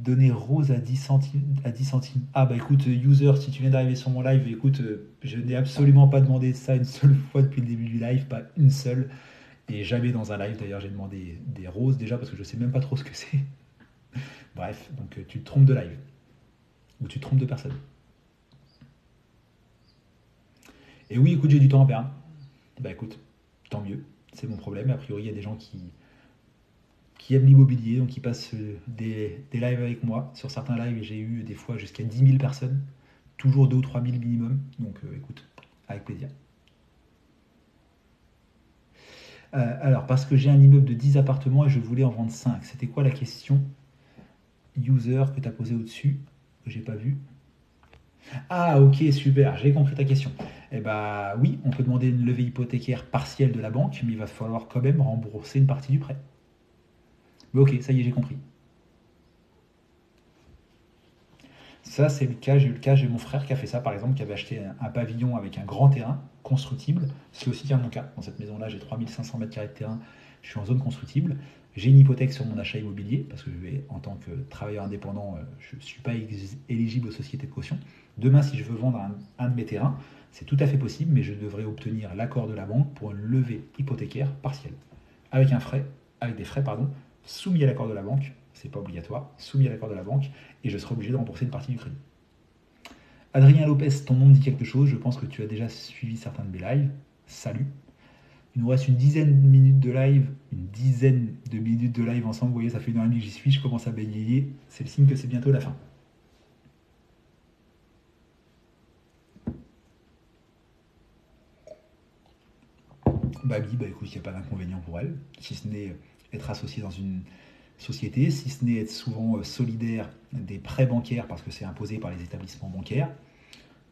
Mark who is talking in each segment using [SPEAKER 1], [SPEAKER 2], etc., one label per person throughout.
[SPEAKER 1] Donner rose à 10 centimes, à 10 centimes. Ah bah écoute, user, si tu viens d'arriver sur mon live, écoute, je n'ai absolument pas demandé ça une seule fois depuis le début du live, pas une seule. Et jamais dans un live, d'ailleurs, j'ai demandé des roses déjà parce que je sais même pas trop ce que c'est. Bref, donc tu te trompes de live. Ou tu te trompes de personne. Et oui, écoute, j'ai du temps à perdre. Bah écoute, tant mieux. C'est mon problème. A priori, il y a des gens qui aiment l'immobilier, donc qui passent des lives avec moi. Sur certains lives, j'ai eu des fois jusqu'à 10 000 personnes. Toujours 2 ou 3 000 minimum. Donc écoute, avec plaisir. Alors, parce que j'ai un immeuble de 10 appartements et je voulais en vendre 5. C'était quoi la question user que tu as posée au-dessus que j'ai pas vu? Ah, ok, super, j'ai compris ta question. Eh bah oui, on peut demander une levée hypothécaire partielle de la banque, mais il va falloir quand même rembourser une partie du prêt. Mais ok, ça y est, j'ai compris. Ça, c'est le cas. J'ai eu le cas, j'ai mon frère qui a fait ça, par exemple, qui avait acheté un pavillon avec un grand terrain constructible. C'est aussi mon cas. Dans cette maison-là, j'ai 3500 mètres carrés de terrain. Je suis en zone constructible. J'ai une hypothèque sur mon achat immobilier parce que en tant que travailleur indépendant, je ne suis pas éligible aux sociétés de caution. Demain, si je veux vendre un de mes terrains, c'est tout à fait possible, mais je devrais obtenir l'accord de la banque pour une levée hypothécaire partielle. Avec un frais, avec des frais, pardon, soumis à l'accord de la banque, c'est pas obligatoire, soumis à l'accord de la banque, et je serai obligé de rembourser une partie du crédit. Adrien Lopez, ton nom me dit quelque chose, je pense que tu as déjà suivi certains de mes lives. Salut. Il nous reste une dizaine de minutes de live, une dizaine de minutes de live ensemble. Vous voyez, ça fait 1 heure et demie que j'y suis, je commence à bégayer. C'est le signe que c'est bientôt la fin. Babi, bah écoute, il n'y a pas d'inconvénient pour elle, si ce n'est être associé dans une société, si ce n'est être souvent solidaire des prêts bancaires parce que c'est imposé par les établissements bancaires.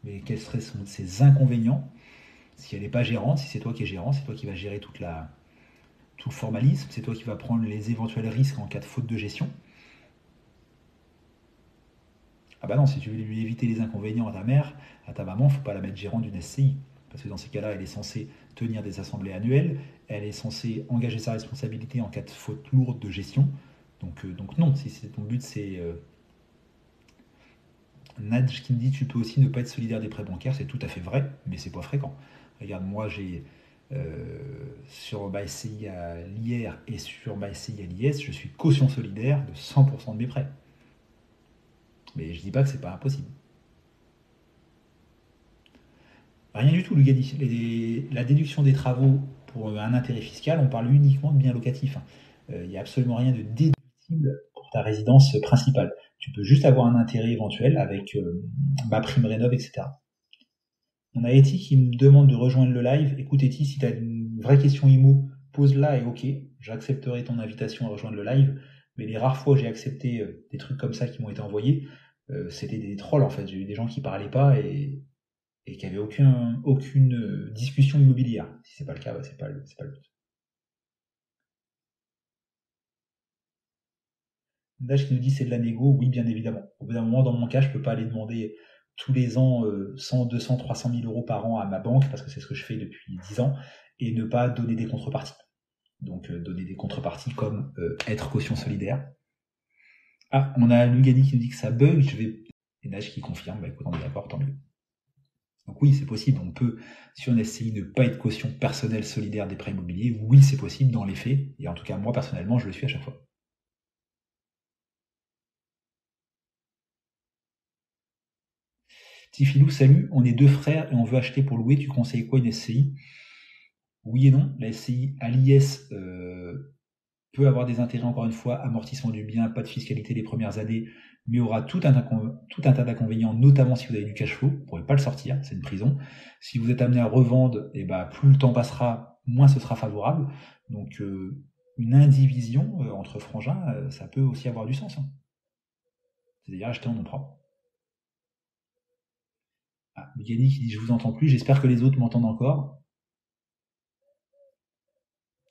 [SPEAKER 1] Mais quels seraient ses inconvénients si elle n'est pas gérante, si c'est toi qui es gérant, c'est toi qui vas gérer tout le formalisme, c'est toi qui vas prendre les éventuels risques en cas de faute de gestion. Ah bah non, si tu veux lui éviter les inconvénients à ta mère, à ta maman, faut pas la mettre gérante d'une SCI. Parce que dans ces cas-là, elle est censée tenir des assemblées annuelles, elle est censée engager sa responsabilité en cas de faute lourde de gestion. Donc non, si c'est ton but, c'est Nadj qui me dit tu peux aussi ne pas être solidaire des prêts bancaires, c'est tout à fait vrai, mais c'est pas fréquent. Regarde, moi j'ai sur ma SCI à l'IR et sur ma SCI à l'IS, je suis caution solidaire de 100% de mes prêts. Mais je dis pas que c'est pas impossible. Rien du tout, Lugadi. La déduction des travaux pour un intérêt fiscal, on parle uniquement de biens locatifs. Il n'y a absolument rien de déductible pour ta résidence principale. Tu peux juste avoir un intérêt éventuel avec ma prime rénov, etc. On a Eti qui me demande de rejoindre le live. Écoute Eti, si tu as une vraie question IMO, pose-la et ok, j'accepterai ton invitation à rejoindre le live. Mais les rares fois où j'ai accepté des trucs comme ça qui m'ont été envoyés, c'était des trolls en fait. J'ai eu des gens qui parlaient pas et qui n'avaient aucune discussion immobilière. Si c'est pas le cas, bah, c'est pas le but. Dash qui nous dit c'est de la négo, oui bien évidemment. Au bout d'un moment, dans mon cas, je peux pas aller demander tous les ans 100, 200, 300 000 euros par an à ma banque, parce que c'est ce que je fais depuis 10 ans, et ne pas donner des contreparties. Donc donner des contreparties comme être caution solidaire. Ah, on a Lugani qui nous dit que ça bug, je vais... Et Dash qui confirme, bah écoute, on est d'accord, tant mieux. Donc oui, c'est possible, on peut, si on essaye de ne pas être caution personnelle solidaire des prêts immobiliers, oui, c'est possible dans les faits, et en tout cas, moi, personnellement, je le suis à chaque fois. Tifilou, salut, on est deux frères et on veut acheter pour louer, tu conseilles quoi une SCI? Oui et non, la SCI à l'IS peut avoir des intérêts, encore une fois, amortissement du bien, pas de fiscalité les premières années, mais aura tout un tas d'inconvénients, notamment si vous avez du cash flow, vous ne pourrez pas le sortir, c'est une prison. Si vous êtes amené à revendre, et bah, plus le temps passera, moins ce sera favorable. Donc une indivision entre frangins, ça peut aussi avoir du sens, hein. C'est-à-dire acheter en nom propre. Ah, Yannick qui dit je vous entends plus, j'espère que les autres m'entendent encore.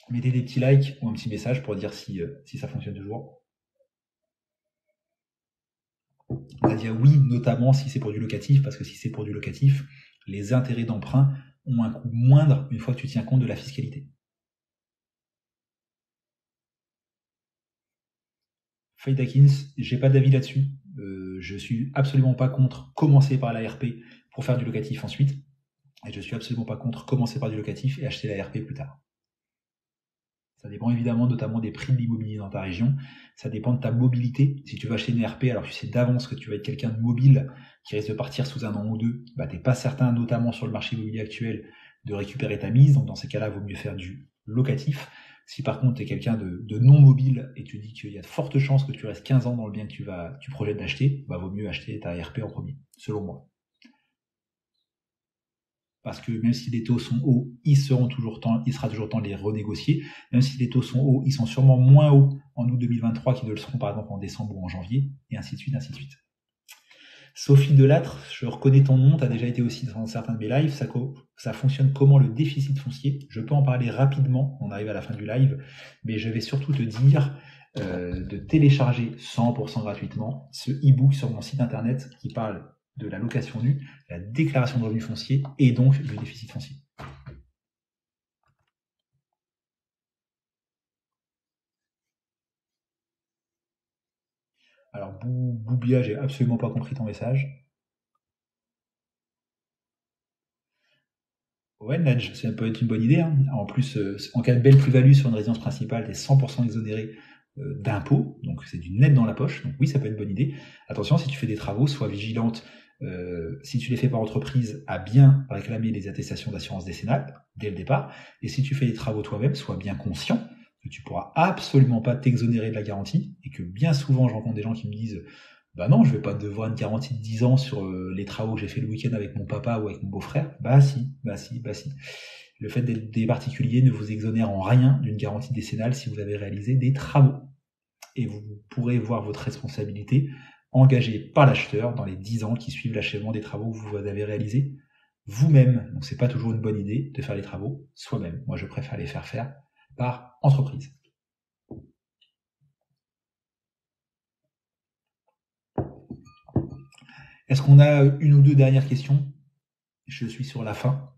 [SPEAKER 1] Mettez des petits likes ou un petit message pour dire si ça fonctionne toujours. On va dire oui, notamment si c'est pour du locatif, parce que si c'est pour du locatif, les intérêts d'emprunt ont un coût moindre une fois que tu tiens compte de la fiscalité. Faye Dakins, j'ai pas d'avis là-dessus. Je suis absolument pas contre commencer par la RP pour faire du locatif ensuite. Et je suis absolument pas contre commencer par du locatif et acheter la RP plus tard. Ça dépend évidemment notamment des prix de l'immobilier dans ta région. Ça dépend de ta mobilité. Si tu vas acheter une RP alors que tu sais d'avance que tu vas être quelqu'un de mobile qui risque de partir sous un an ou deux, bah t'es pas certain, notamment sur le marché immobilier actuel, de récupérer ta mise. Donc dans ces cas-là, il vaut mieux faire du locatif. Si par contre tu es quelqu'un de non mobile et tu dis qu'il y a de fortes chances que tu restes 15 ans dans le bien que tu projettes d'acheter, bah vaut mieux acheter ta RP en premier, selon moi. Parce que même si les taux sont hauts, il sera toujours temps de les renégocier. Même si les taux sont hauts, ils sont sûrement moins hauts en août 2023 qu'ils ne le seront par exemple en décembre ou en janvier, et ainsi de suite, ainsi de suite. Sophie Delattre, je reconnais ton nom, tu as déjà été aussi dans certains de mes lives, ça fonctionne comment le déficit foncier? Je peux en parler rapidement, on arrive à la fin du live, mais je vais surtout te dire de télécharger 100% gratuitement ce e-book sur mon site internet qui parle de la location nue, la déclaration de revenus fonciers et donc du déficit foncier. Alors, Boubia, j'ai absolument pas compris ton message. Ouais, Nedge, ça peut être une bonne idée, hein. En plus, en cas de belle plus-value sur une résidence principale, tu es 100% exonéré d'impôts, donc c'est du net dans la poche. Donc oui, ça peut être une bonne idée. Attention, si tu fais des travaux, sois vigilante, si tu les fais par entreprise, à bien réclamer les attestations d'assurance décennale dès le départ. Et si tu fais des travaux toi-même, sois bien conscient que tu pourras absolument pas t'exonérer de la garantie et que bien souvent, je rencontre des gens qui me disent bah non, je vais pas devoir une garantie de 10 ans sur les travaux que j'ai fait le week-end avec mon papa ou avec mon beau-frère. Bah si, bah si, bah si. Le fait d'être des particuliers ne vous exonère en rien d'une garantie décennale si vous avez réalisé des travaux. Et vous pourrez voir votre responsabilité engagée par l'acheteur dans les 10 ans qui suivent l'achèvement des travaux que vous avez réalisés vous-même. Donc c'est pas toujours une bonne idée de faire les travaux soi-même. Moi je préfère les faire par entreprise. Est-ce qu'on a une ou deux dernières questions? Je suis sur la fin.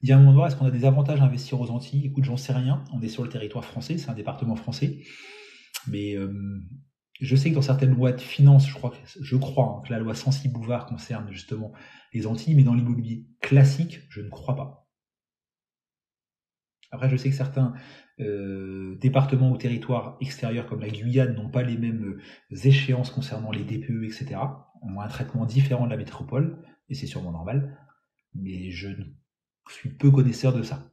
[SPEAKER 1] Il y a un moment, est-ce qu'on a des avantages à investir aux Antilles? Écoute, j'en sais rien. On est sur le territoire français, c'est un département français. Mais je sais que dans certaines lois de finances, je crois que la loi Censi-Bouvard concerne justement les Antilles, mais dans l'immobilier classique, je ne crois pas. Après, je sais que certains départements ou territoires extérieurs comme la Guyane n'ont pas les mêmes échéances concernant les DPE, etc. Ont un traitement différent de la métropole, et c'est sûrement normal, mais je suis peu connaisseur de ça.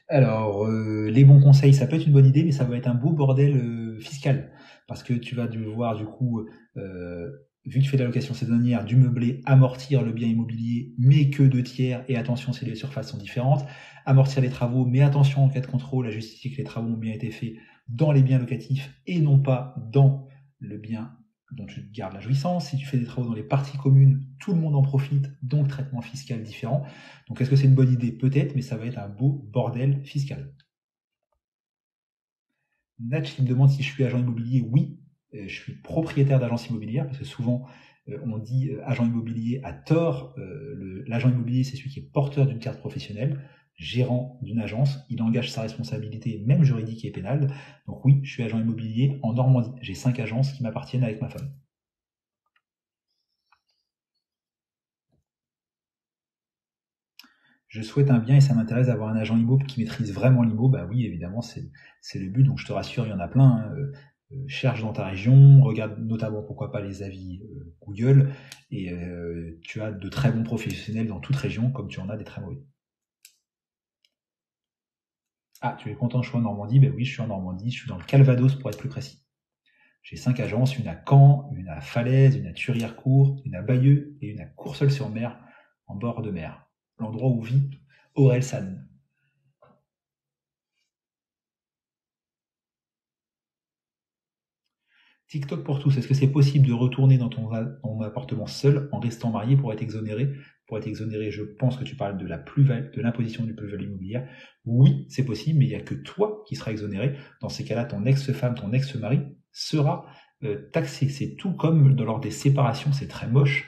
[SPEAKER 1] Alors, les bons conseils, ça peut être une bonne idée, mais ça va être un beau bordel fiscal. Parce que tu vas devoir, du coup, vu que tu fais de la location saisonnière, du meublé, amortir le bien immobilier, mais que 2 tiers, et attention si les surfaces sont différentes, amortir les travaux, mais attention en cas de contrôle à justifier que les travaux ont bien été faits dans les biens locatifs et non pas dans le bien dont tu gardes la jouissance. Si tu fais des travaux dans les parties communes, tout le monde en profite, donc traitement fiscal différent. Donc est-ce que c'est une bonne idée? Peut-être, mais ça va être un beau bordel fiscal. Natch, il me demande si je suis agent immobilier. Oui, je suis propriétaire d'agence immobilière, parce que souvent on dit agent immobilier à tort. L'agent immobilier, c'est celui qui est porteur d'une carte professionnelle, gérant d'une agence. Il engage sa responsabilité, même juridique et pénale. Donc oui, je suis agent immobilier en Normandie. J'ai 5 agences qui m'appartiennent avec ma femme. Je souhaite un bien et ça m'intéresse d'avoir un agent IMO qui maîtrise vraiment l'IMO. Bah oui, évidemment, c'est le but. Donc je te rassure, il y en a plein, hein. Cherche dans ta région, regarde notamment pourquoi pas les avis Google, et tu as de très bons professionnels dans toute région, comme tu en as des très mauvais. Ah, tu es content que je sois en Normandie? Ben oui, je suis en Normandie, je suis dans le Calvados pour être plus précis. J'ai 5 agences, une à Caen, une à Falaise, une à Thuir-Court, une à Bayeux et une à Courseulles-sur-Mer, en bord de mer. L'endroit où vit Aurel San. TikTok pour tous, est-ce que c'est possible de retourner dans ton appartement seul en restant marié pour être exonéré? Pour être exonéré, je pense que tu parles de de l'imposition du plus-value immobilière. Oui, c'est possible, mais il n'y a que toi qui seras exonéré. Dans ces cas-là, ton ex-femme, ton ex-mari sera taxé. C'est tout comme lors des séparations, c'est très moche,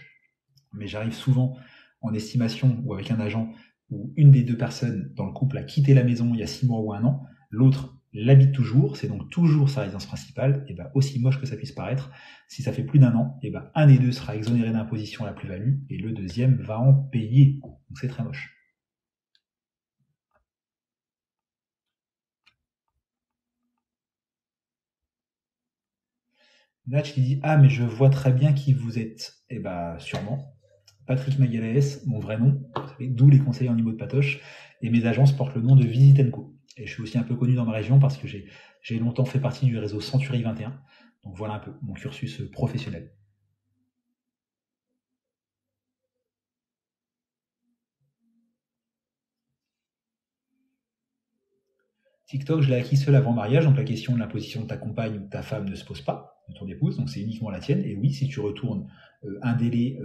[SPEAKER 1] mais j'arrive souvent en estimation ou avec un agent où une des deux personnes dans le couple a quitté la maison il y a 6 mois ou 1 an, l'autre l'habite toujours, c'est donc toujours sa résidence principale, et ben aussi moche que ça puisse paraître, si ça fait plus d'1 an, et ben un des deux sera exonéré d'imposition à la plus-value, et le deuxième va en payer. Donc c'est très moche. Natch qui dit: Ah, mais je vois très bien qui vous êtes. Eh ben, sûrement. Patrick Magalhaes, mon vrai nom, vous savez, d'où les conseillers en IMO de Patoche, et mes agences portent le nom de Visitenco. Et je suis aussi un peu connu dans ma région parce que j'ai longtemps fait partie du réseau Century 21. Donc voilà un peu mon cursus professionnel. TikTok, je l'ai acquis seul avant mariage, donc la question de l'imposition de ta compagne ou de ta femme ne se pose pas, de ton épouse, donc c'est uniquement la tienne. Et oui, si tu retournes un délai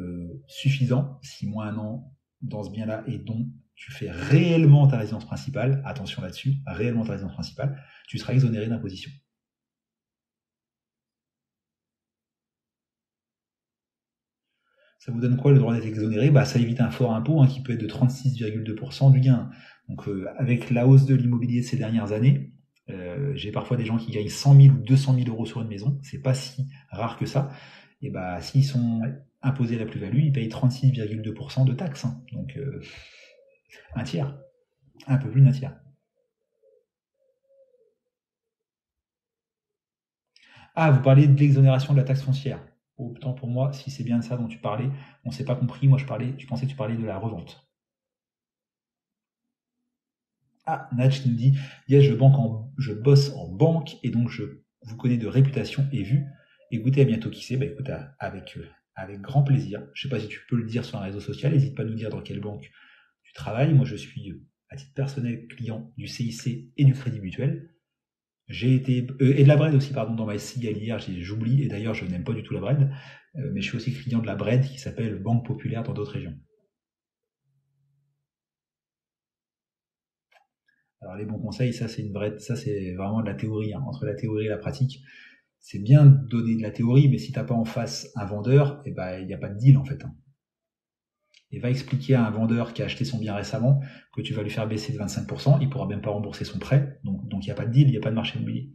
[SPEAKER 1] suffisant, 6 mois, 1 an, dans ce bien-là, et dont tu fais réellement ta résidence principale, attention là-dessus, réellement ta résidence principale, tu seras exonéré d'imposition. Ça vous donne quoi le droit d'être exonéré? Bah, ça évite un fort impôt qui peut être de 36,2% du gain. Donc avec la hausse de l'immobilier de ces dernières années, j'ai parfois des gens qui gagnent 100 000 ou 200 000 euros sur une maison, c'est pas si rare que ça. Et bah s'ils sont imposés à la plus-value, ils payent 36,2% de taxes. Donc un tiers, un peu plus d'un tiers. Ah, vous parlez de l'exonération de la taxe foncière. Autant pour moi, si c'est bien de ça dont tu parlais, on s'est pas compris. Moi, je pensais que tu parlais de la revente. Ah, Natch nous dit: Yes, je bosse en banque et donc je vous connais de réputation et vue. Écoutez, à bientôt, qui sait? Bah écoute, avec grand plaisir. Je sais pas si tu peux le dire sur un réseau social, n'hésite pas à nous dire dans quelle banque tu travailles. Moi, je suis, à titre personnel, client du CIC et du Crédit Mutuel. J'ai été, et de la Bred aussi, pardon, dans ma SCI hier, j'oublie, et d'ailleurs, je n'aime pas du tout la Bred, mais je suis aussi client de la Bred qui s'appelle Banque Populaire dans d'autres régions. Alors les bons conseils, ça c'est vraiment de la théorie. Entre la théorie et la pratique, c'est bien de donner de la théorie, mais si t'as pas en face un vendeur, eh ben il n'y a pas de deal en fait. Et va expliquer à un vendeur qui a acheté son bien récemment que tu vas lui faire baisser de 25%, il pourra même pas rembourser son prêt, donc il n'y a pas de deal, il n'y a pas de marché immobilier.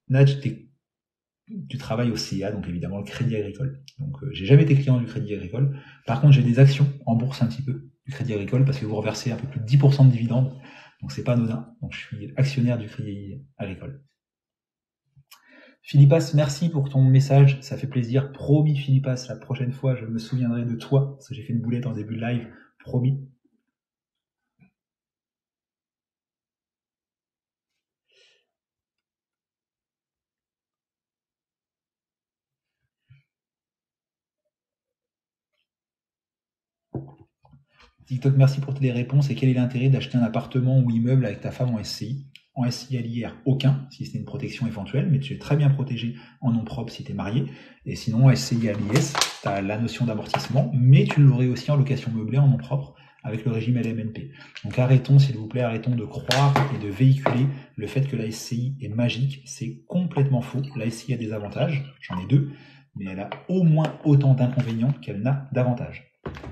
[SPEAKER 1] Nadj, tu travailles au CIA, donc évidemment le Crédit Agricole. Donc j'ai jamais été client du Crédit Agricole. Par contre, j'ai des actions en bourse un petit peu du Crédit Agricole parce que vous reversez un peu plus de 10% de dividendes, donc c'est pas anodin. Donc je suis actionnaire du Crédit Agricole. Philippas, merci pour ton message, ça fait plaisir. Promis Philippas, la prochaine fois je me souviendrai de toi, parce que j'ai fait une boulette en début de live, promis. TikTok, merci pour tes réponses. Et quel est l'intérêt d'acheter un appartement ou immeuble avec ta femme en SCI? En SCI à l'IR, aucun, si c'est une protection éventuelle, mais tu es très bien protégé en nom propre si tu es marié. Et sinon, en SCI à l'IS, tu as la notion d'amortissement, mais tu l'aurais aussi en location meublée en nom propre avec le régime LMNP. Donc arrêtons, s'il vous plaît, arrêtons de croire et de véhiculer le fait que la SCI est magique. C'est complètement faux. La SCI a des avantages, j'en ai deux, mais elle a au moins autant d'inconvénients qu'elle n'a d'avantages.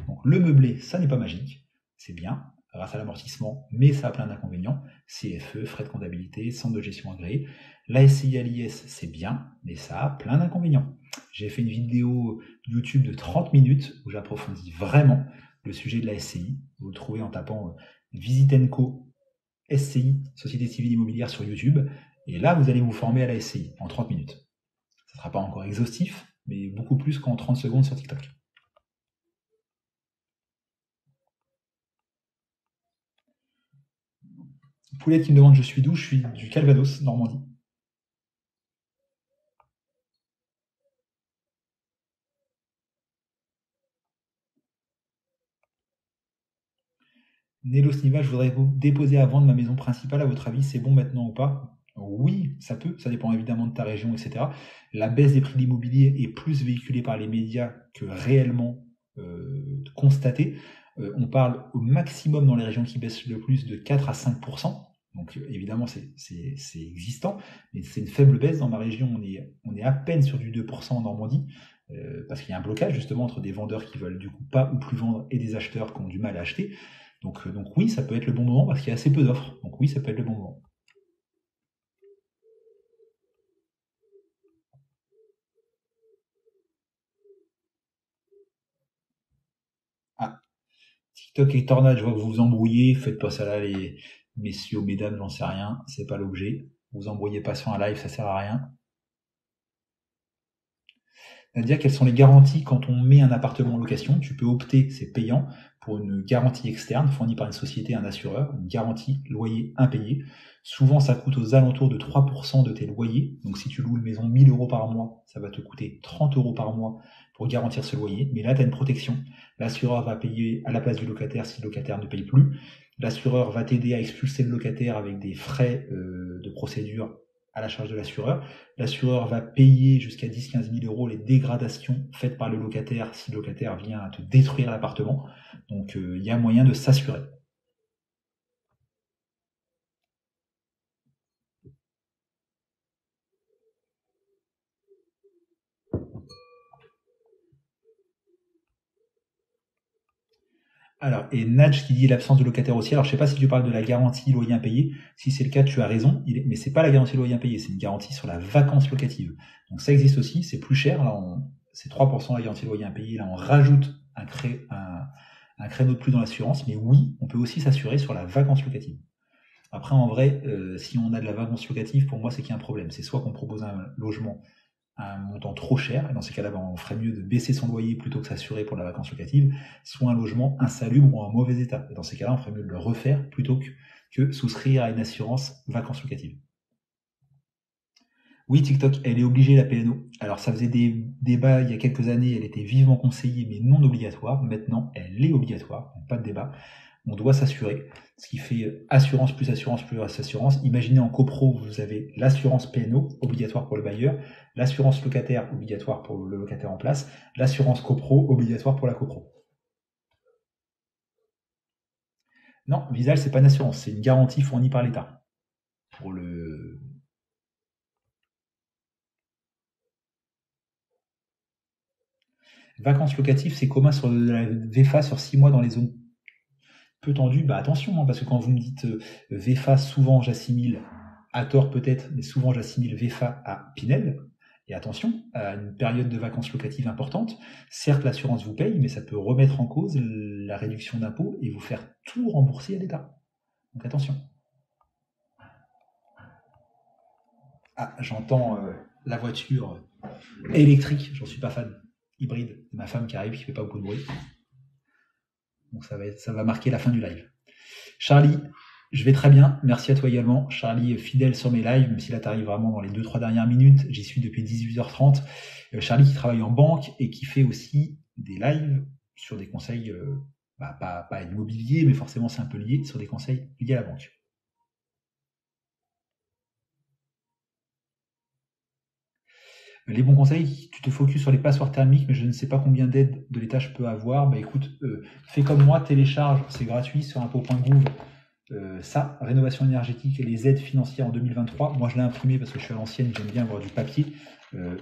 [SPEAKER 1] Donc le meublé, ça n'est pas magique, c'est bien, grâce à l'amortissement, mais ça a plein d'inconvénients. CFE, frais de comptabilité, centre de gestion agréé. La SCI à l'IS, c'est bien, mais ça a plein d'inconvénients. J'ai fait une vidéo YouTube de 30 minutes où j'approfondis vraiment le sujet de la SCI. Vous le trouvez en tapant Visitenco SCI, Société Civile Immobilière sur YouTube. Et là, vous allez vous former à la SCI en 30 minutes. Ça ne sera pas encore exhaustif, mais beaucoup plus qu'en 30 secondes sur TikTok. Poulette qui me demande je suis d'où? Je suis du Calvados, Normandie. Nélo Sniva, je voudrais vous déposer à vendre ma maison principale. À votre avis, c'est bon maintenant ou pas? Oui, ça peut, ça dépend évidemment de ta région, etc. La baisse des prix de l'immobilier est plus véhiculée par les médias que réellement constatée. On parle au maximum dans les régions qui baissent le plus de 4 à 5%. Donc évidemment, c'est existant, mais c'est une faible baisse. Dans ma région, on est à peine sur du 2% en Normandie, parce qu'il y a un blocage justement entre des vendeurs qui veulent du coup pas ou plus vendre et des acheteurs qui ont du mal à acheter. Donc oui, ça peut être le bon moment parce qu'il y a assez peu d'offres. Donc oui, ça peut être le bon moment. Ah, TikTok et Tornade, je vois que vous vous embrouillez. Faites pas ça là, les messieurs ou mesdames, j'en sais rien. C'est pas l'objet. Vous embrouillez pas sur un live, ça sert à rien. C'est-à-dire quelles sont les garanties quand on met un appartement en location. Tu peux opter, c'est payant, pour une garantie externe fournie par une société, un assureur, une garantie loyer impayé. Souvent, ça coûte aux alentours de 3% de tes loyers. Donc, si tu loues une maison 1000 euros par mois, ça va te coûter 30 euros par mois pour garantir ce loyer. Mais là, tu as une protection. L'assureur va payer à la place du locataire si le locataire ne paye plus. L'assureur va t'aider à expulser le locataire avec des frais de procédure à la charge de l'assureur. L'assureur va payer jusqu'à 10-15 000 euros les dégradations faites par le locataire si le locataire vient à te détruire l'appartement. Donc il y a moyen de s'assurer. Alors, et Nadj qui dit l'absence de locataire aussi. Alors, je sais pas si tu parles de la garantie loyer impayé. Si c'est le cas, tu as raison. Mais c'est pas la garantie loyer impayé, c'est une garantie sur la vacance locative. Donc, ça existe aussi. C'est plus cher. Là, c'est 3% la garantie loyer impayé. Là, on rajoute un créneau de plus dans l'assurance. Mais oui, on peut aussi s'assurer sur la vacance locative. Après, en vrai, si on a de la vacance locative, pour moi, c'est qu'il y a un problème. C'est soit qu'on propose un logement à un montant trop cher, et dans ces cas-là, ben, on ferait mieux de baisser son loyer plutôt que s'assurer pour la vacance locative, soit un logement insalubre ou en mauvais état. Et dans ces cas-là, on ferait mieux de le refaire plutôt que souscrire à une assurance vacances locatives. Oui, TikTok, elle est obligée, la PNO. Alors, ça faisait des débats il y a quelques années, elle était vivement conseillée, mais non obligatoire. Maintenant, elle est obligatoire, pas de débat. On doit s'assurer, ce qui fait assurance plus assurance. Imaginez en copro, vous avez l'assurance PNO, obligatoire pour le bailleur, l'assurance locataire, obligatoire pour le locataire en place, l'assurance copro, obligatoire pour la copro. Non, Visal, c'est pas une assurance, c'est une garantie fournie par l'État. Pour le... Vacances locatives, c'est commun sur la VFA sur 6 mois dans les zones peu tendues. Bah attention, hein, parce que quand vous me dites VFA, souvent j'assimile, à tort peut-être, mais souvent j'assimile VFA à Pinel. Et attention, à une période de vacances locatives importante, certes l'assurance vous paye, mais ça peut remettre en cause la réduction d'impôts et vous faire tout rembourser à l'État. Donc attention. Ah, j'entends la voiture électrique, j'en suis pas fan. Hybride, ma femme qui arrive, qui fait pas beaucoup de bruit. Donc ça va marquer la fin du live. Charlie, je vais très bien. Merci à toi également. Charlie, fidèle sur mes lives, même si là tu arrives vraiment dans les 2-3 dernières minutes. J'y suis depuis 18h30. Charlie qui travaille en banque et qui fait aussi des lives sur des conseils, pas immobiliers, mais forcément c'est un peu lié, sur des conseils liés à la banque. Les bons conseils, tu te focuses sur les passoires thermiques, mais je ne sais pas combien d'aides de l'État je peux avoir. Bah écoute, fais comme moi, télécharge, c'est gratuit sur impôt.gouv. Ça, rénovation énergétique et les aides financières en 2023. Moi, je l'ai imprimé parce que je suis à l'ancienne, j'aime bien avoir du papier.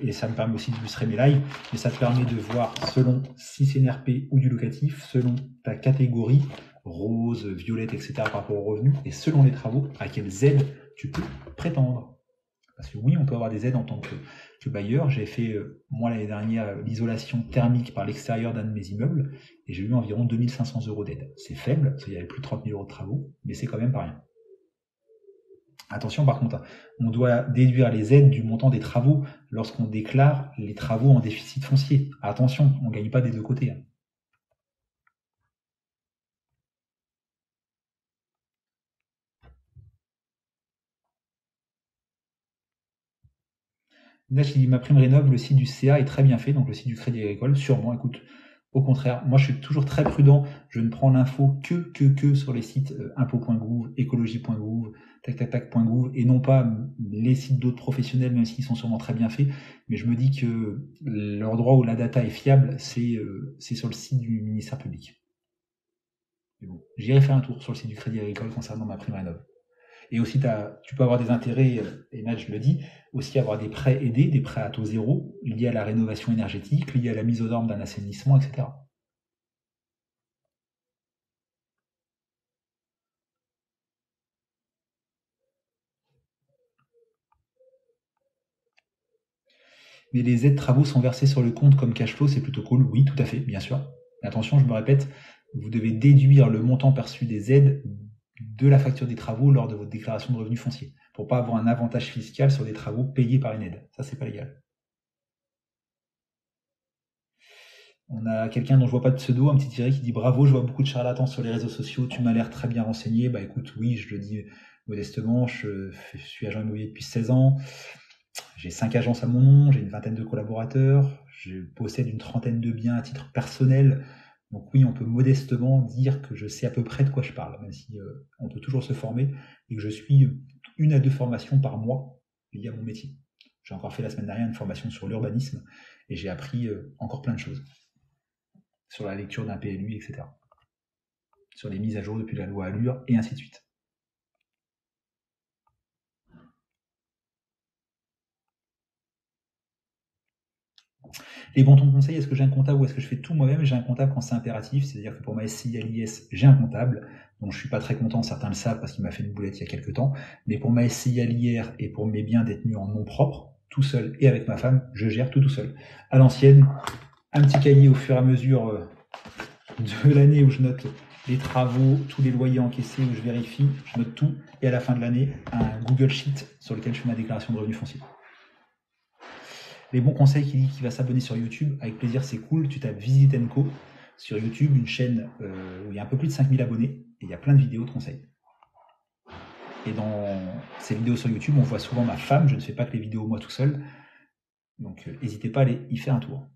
[SPEAKER 1] Et ça me permet aussi d'illustrer mes lives. Mais ça te permet de voir selon si c'est une RP ou du locatif, selon ta catégorie, rose, violette, etc. par rapport aux revenus, et selon les travaux, à quelles aides tu peux prétendre. Parce que oui, on peut avoir des aides en tant que bailleur. J'ai fait, moi, l'année dernière, l'isolation thermique par l'extérieur d'un de mes immeubles, et j'ai eu environ 2500 euros d'aide. C'est faible, parce qu'il y avait plus de 30 000 euros de travaux, mais c'est quand même pas rien. Attention, par contre, hein, on doit déduire les aides du montant des travaux lorsqu'on déclare les travaux en déficit foncier. Attention, on ne gagne pas des deux côtés. Hein. Là, il dit ma prime rénov, le site du CA est très bien fait, donc le site du Crédit Agricole, sûrement, écoute. Au contraire, moi je suis toujours très prudent, je ne prends l'info que sur les sites impôts.gouv, écologie.gouv, tac.gouv, et non pas les sites d'autres professionnels, même s'ils sont sûrement très bien faits, mais je me dis que l'endroit où la data est fiable, c'est sur le site du ministère public. Mais bon, j'irai faire un tour sur le site du Crédit Agricole concernant ma prime rénov. Et aussi, tu peux avoir des intérêts, et là je le dis, aussi avoir des prêts aidés, des prêts à taux zéro, liés à la rénovation énergétique, liés à la mise aux normes d'un assainissement, etc. Mais les aides travaux sont versées sur le compte comme cash flow, c'est plutôt cool. Oui, tout à fait, bien sûr. Mais attention, je me répète, vous devez déduire le montant perçu des aides de la facture des travaux lors de votre déclaration de revenus fonciers, pour pas avoir un avantage fiscal sur des travaux payés par une aide. Ça, c'est pas légal. On a quelqu'un dont je vois pas de pseudo, un petit Thierry qui dit bravo, je vois beaucoup de charlatans sur les réseaux sociaux, tu m'as l'air très bien renseigné. Bah écoute, oui, je le dis modestement, je suis agent immobilier depuis 16 ans, j'ai 5 agences à mon nom, j'ai une vingtaine de collaborateurs, je possède une trentaine de biens à titre personnel. Donc oui, on peut modestement dire que je sais à peu près de quoi je parle, même si on peut toujours se former, et que je suis 1 à 2 formations par mois liées à mon métier. J'ai encore fait la semaine dernière une formation sur l'urbanisme, et j'ai appris encore plein de choses sur la lecture d'un PLU, etc. Sur les mises à jour depuis la loi Allure, et ainsi de suite. Les bons tons de conseil, est-ce que j'ai un comptable ou est-ce que je fais tout moi-même? J'ai un comptable quand c'est impératif, c'est-à-dire que pour ma SCI à l'IS, j'ai un comptable, dont je suis pas très content, certains le savent parce qu'il m'a fait une boulette il y a quelques temps, mais pour ma SCI à l'IR et pour mes biens détenus en nom propre, tout seul et avec ma femme, je gère tout seul. À l'ancienne, un petit cahier au fur et à mesure de l'année où je note les travaux, tous les loyers encaissés, où je vérifie, je note tout, et à la fin de l'année, un Google Sheet sur lequel je fais ma déclaration de revenus fonciers. Les bons conseils qui dit qu'il va s'abonner sur YouTube, avec plaisir, c'est cool. Tu tapes Visite Co sur YouTube, une chaîne où il y a un peu plus de 5000 abonnés, et il y a plein de vidéos de conseils. Et dans ces vidéos sur YouTube, on voit souvent ma femme, je ne fais pas que les vidéos moi tout seul, donc n'hésitez pas à aller y faire un tour.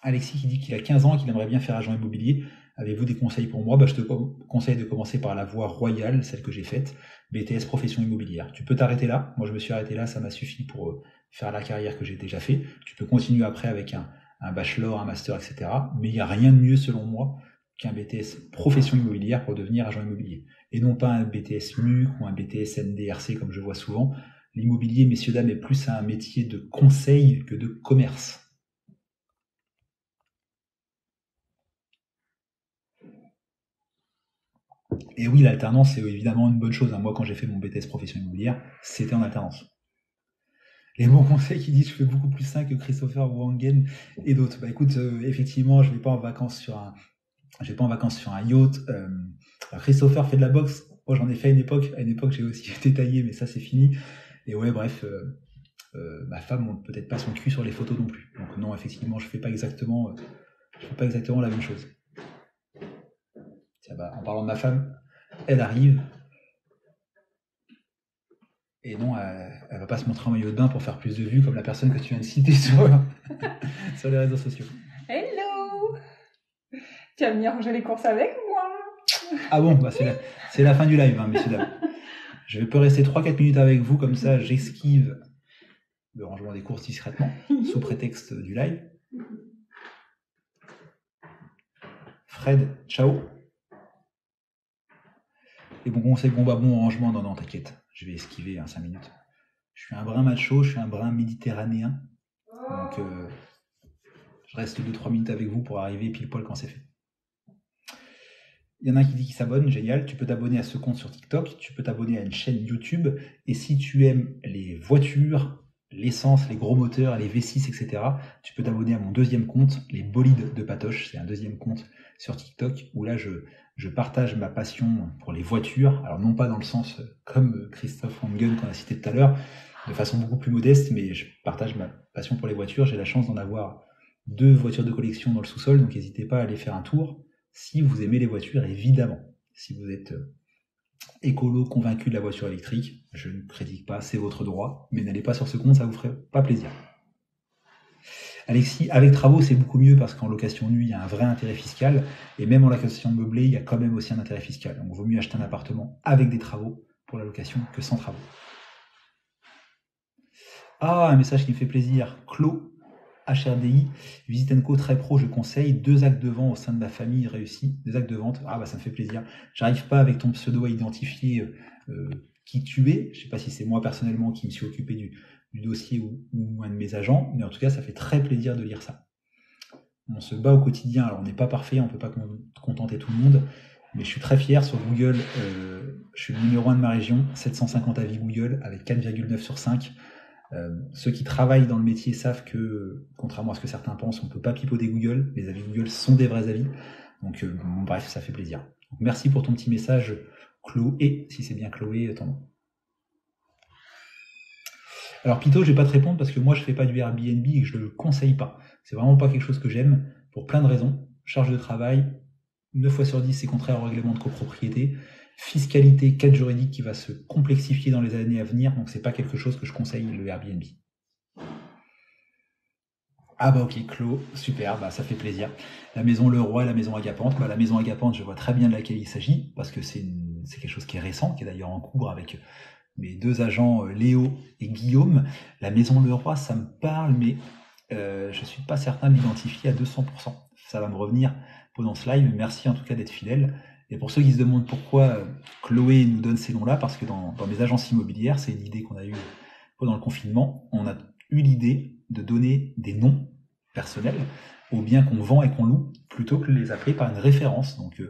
[SPEAKER 1] Alexis qui dit qu'il a 15 ans et qu'il aimerait bien faire agent immobilier. Avez-vous des conseils pour moi? Je te conseille de commencer par la voie royale, celle que j'ai faite, BTS profession immobilière. Tu peux t'arrêter là. Moi, je me suis arrêté là, ça m'a suffi pour faire la carrière que j'ai déjà fait. Tu peux continuer après avec un bachelor, un master, etc. Mais il n'y a rien de mieux, selon moi, qu'un BTS profession immobilière pour devenir agent immobilier. Et non pas un BTS MUC ou un BTS NDRC comme je vois souvent. L'immobilier, messieurs, dames, est plus un métier de conseil que de commerce. Et oui, l'alternance, c'est évidemment une bonne chose. Moi, quand j'ai fait mon BTS profession immobilière, c'était en alternance. Les bons conseils qui disent je fais beaucoup plus ça que Christopher Wangen et d'autres. Bah écoute, effectivement, je vais pas en vacances sur un yacht. Christopher fait de la boxe. Moi, j'en ai fait à une époque. À une époque, j'ai aussi été taillé, mais ça, c'est fini. Et ouais, bref, ma femme monte peut-être pas son cul sur les photos non plus. Donc non, effectivement, je fais pas exactement la même chose. Tiens, bah, en parlant de ma femme, elle arrive. Et non, elle va pas se montrer en maillot de bain pour faire plus de vues comme la personne que tu viens de citer sur les réseaux sociaux.
[SPEAKER 2] Hello! Tu vas venir ranger les courses avec moi?
[SPEAKER 1] Ah bon, bah c'est la fin du live, hein, messieurs dames. Je peux rester 3-4 minutes avec vous, comme ça j'esquive le rangement des courses discrètement, sous prétexte du live. Fred, ciao. Les bons conseils, bon rangement, non, t'inquiète, je vais esquiver 5 minutes. Je suis un brin macho, je suis un brin méditerranéen, donc je reste 2-3 minutes avec vous pour arriver pile poil quand c'est fait. Il y en a un qui dit qu'il s'abonne, génial. Tu peux t'abonner à ce compte sur TikTok, tu peux t'abonner à une chaîne YouTube, et si tu aimes les voitures, l'essence, les gros moteurs, les V6, etc., tu peux t'abonner à mon deuxième compte, les bolides de Patoche. C'est un deuxième compte sur TikTok où là je partage ma passion pour les voitures. Alors non pas dans le sens comme Christophe Wangen qu'on a cité tout à l'heure, de façon beaucoup plus modeste, mais je partage ma passion pour les voitures. J'ai la chance d'en avoir 2 voitures de collection dans le sous-sol, donc n'hésitez pas à aller faire un tour. Si vous aimez les voitures, évidemment. Si vous êtes écolo convaincu de la voiture électrique, je ne critique pas, c'est votre droit, mais n'allez pas sur ce compte, ça vous ferait pas plaisir. Alexis, avec travaux, c'est beaucoup mieux parce qu'en location nue, il y a un vrai intérêt fiscal, et même en location meublée, il y a quand même aussi un intérêt fiscal. Donc, il vaut mieux acheter un appartement avec des travaux pour la location que sans travaux. Ah, un message qui me fait plaisir. Clos, HRDI, Visite Co très pro, je conseille. 2 actes de vente au sein de ma famille réussis. 2 actes de vente. Ah bah ça me fait plaisir. J'arrive pas avec ton pseudo à identifier qui tu es. Je sais pas si c'est moi personnellement qui me suis occupé du dossier ou un de mes agents, mais en tout cas ça fait très plaisir de lire ça. On se bat au quotidien, alors on n'est pas parfait, on peut pas contenter tout le monde, mais je suis très fier sur Google. Je suis le numéro 1 de ma région, 750 avis Google avec 4,9 sur 5. Ceux qui travaillent dans le métier savent que, contrairement à ce que certains pensent, on ne peut pas pipeauter Google. Les avis Google sont des vrais avis. Donc, bref, ça fait plaisir. Donc, merci pour ton petit message, Chloé, si c'est bien Chloé, ton nom. Alors, Pito, je vais pas te répondre parce que moi, je fais pas du Airbnb et que je le conseille pas. C'est vraiment pas quelque chose que j'aime pour plein de raisons. Charge de travail, 9 fois sur 10, c'est contraire au règlement de copropriété. Fiscalité, cadre juridique qui va se complexifier dans les années à venir, donc c'est pas quelque chose que je conseille, le Airbnb. Ah bah ok, Clos, super, bah ça fait plaisir. La maison Leroy et la maison Agapante. Bah, la maison Agapante, je vois très bien de laquelle il s'agit, parce que c'est quelque chose qui est récent, qui est d'ailleurs en cours avec mes deux agents Léo et Guillaume. La maison Leroy, ça me parle, mais je suis pas certain de l'identifier à 200%. Ça va me revenir pendant ce live, merci en tout cas d'être fidèle. Et pour ceux qui se demandent pourquoi Chloé nous donne ces noms-là, parce que dans mes agences immobilières, c'est une idée qu'on a eue pendant le confinement, on a eu l'idée de donner des noms personnels aux biens qu'on vend et qu'on loue, plutôt que de les appeler par une référence. Donc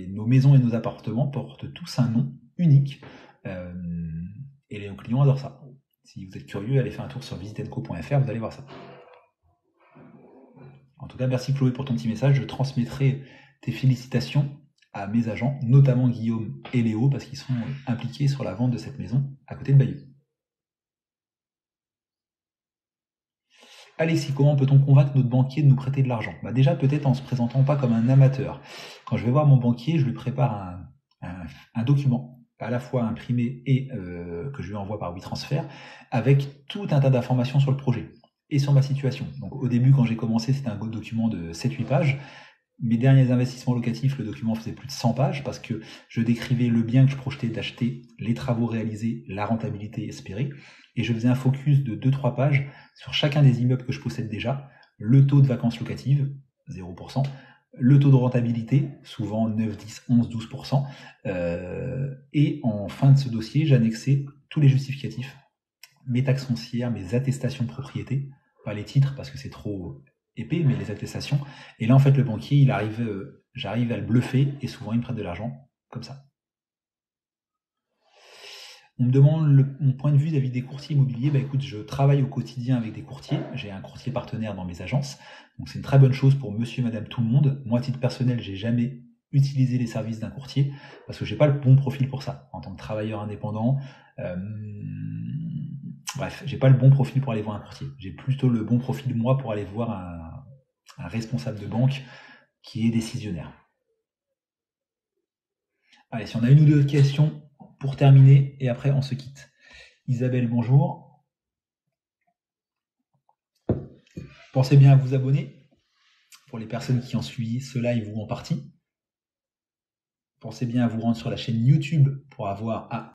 [SPEAKER 1] nos maisons et nos appartements portent tous un nom unique, et les clients adorent ça. Si vous êtes curieux, allez faire un tour sur visitenco.fr, vous allez voir ça. En tout cas, merci Chloé pour ton petit message. Je transmettrai tes félicitations à mes agents, notamment Guillaume et Léo, parce qu'ils sont impliqués sur la vente de cette maison à côté de Bayeux. Alexis, comment peut-on convaincre notre banquier de nous prêter de l'argent? Bah déjà, peut-être en se présentant pas comme un amateur. Quand je vais voir mon banquier, je lui prépare un document, à la fois imprimé et que je lui envoie par WeTransfer, avec tout un tas d'informations sur le projet et sur ma situation. Donc au début, quand j'ai commencé, c'était un document de 7-8 pages. Mes derniers investissements locatifs, le document faisait plus de 100 pages parce que je décrivais le bien que je projetais d'acheter, les travaux réalisés, la rentabilité espérée. Et je faisais un focus de 2-3 pages sur chacun des immeubles que je possède déjà, le taux de vacances locatives, 0%, le taux de rentabilité, souvent 9, 10, 11, 12%, et en fin de ce dossier, j'annexais tous les justificatifs, mes taxes foncières, mes attestations de propriété, pas les titres parce que c'est trop épais, mais les attestations. Et là, en fait, le banquier, j'arrive à le bluffer et souvent il me prête de l'argent comme ça. On me demande mon point de vue vis-à-vis des courtiers immobiliers. Bah écoute, je travaille au quotidien avec des courtiers. J'ai un courtier partenaire dans mes agences. Donc c'est une très bonne chose pour monsieur et madame tout le monde. Moi, à titre personnel, j'ai jamais utilisé les services d'un courtier parce que j'ai pas le bon profil pour ça. En tant que travailleur indépendant, bref, j'ai pas le bon profil pour aller voir un courtier. J'ai plutôt le bon profil, moi, pour aller voir un responsable de banque qui est décisionnaire. Allez, si on a une ou deux questions pour terminer, et après on se quitte. Isabelle, bonjour. Pensez bien à vous abonner pour les personnes qui ont suivi ce live ou en partie. Pensez bien à vous rendre sur la chaîne YouTube pour avoir